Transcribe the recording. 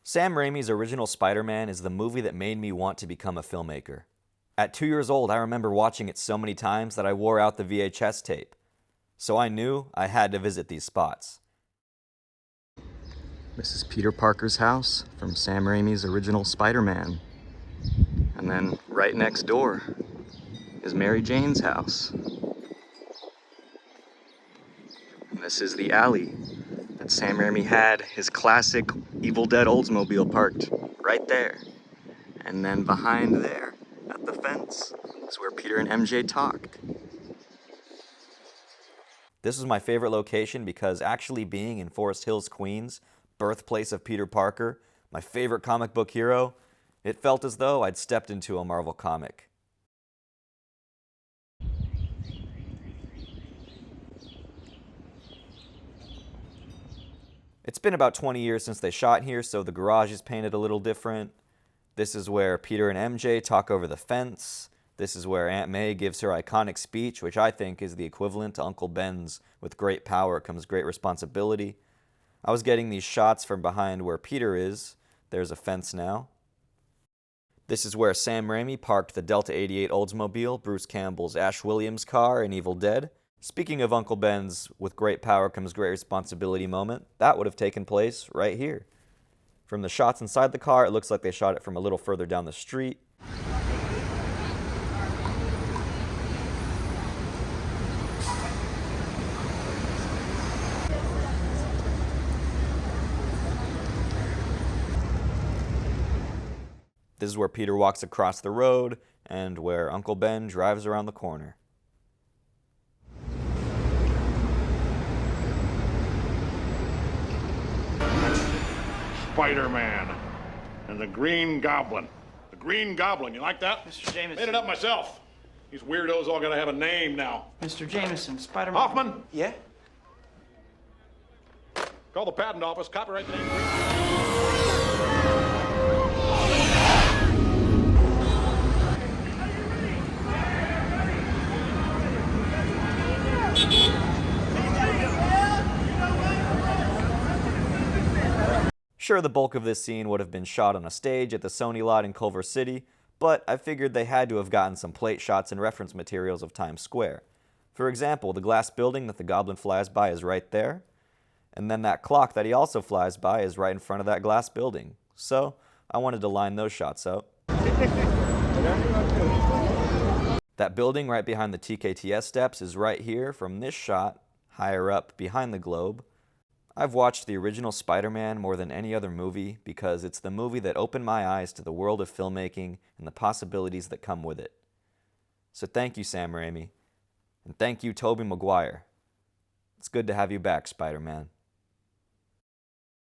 Sam Raimi's original Spider-Man is the movie that made me want to become a filmmaker. At 2 years old, I remember watching it so many times that I wore out the VHS tape. So I knew I had to visit these spots. This is Peter Parker's house from Sam Raimi's original Spider-Man. And then right next door is Mary Jane's house. And this is the alley that Sam Raimi had his classic Evil Dead Oldsmobile parked right there. And then behind there, at the fence, is where Peter and MJ talked. This is my favorite location because actually being in Forest Hills, Queens, birthplace of Peter Parker, my favorite comic book hero, it felt as though I'd stepped into a Marvel comic. It's been about 20 years since they shot here, so the garage is painted a little different. This is where Peter and MJ talk over the fence. This is where Aunt May gives her iconic speech, which I think is the equivalent to Uncle Ben's "With great power comes great responsibility." I was getting these shots from behind where Peter is. There's a fence now. This is where Sam Raimi parked the Delta 88 Oldsmobile, Bruce Campbell's Ash Williams car in Evil Dead. Speaking of Uncle Ben's "With great power comes great responsibility" moment, that would have taken place right here. From the shots inside the car, it looks like they shot it from a little further down the street. This is where Peter walks across the road and where Uncle Ben drives around the corner. Spider-Man and the Green Goblin. The Green Goblin, you like that? Mr. Jameson. Made it up myself. These weirdos all gotta have a name now. Mr. Jameson, Spider-Man. Hoffman, Yeah? call the patent office, copyright the name. Sure, the bulk of this scene would have been shot on a stage at the Sony lot in Culver City, but I figured they had to have gotten some plate shots and reference materials of Times Square. For example, the glass building that the Goblin flies by is right there, and then that clock that he also flies by is right in front of that glass building. So, I wanted to line those shots up. That building right behind the TKTS steps is right here from this shot, higher up behind the globe. I've watched the original Spider-Man more than any other movie because it's the movie that opened my eyes to the world of filmmaking and the possibilities that come with it. So thank you, Sam Raimi. And thank you, Tobey Maguire. It's good to have you back, Spider-Man.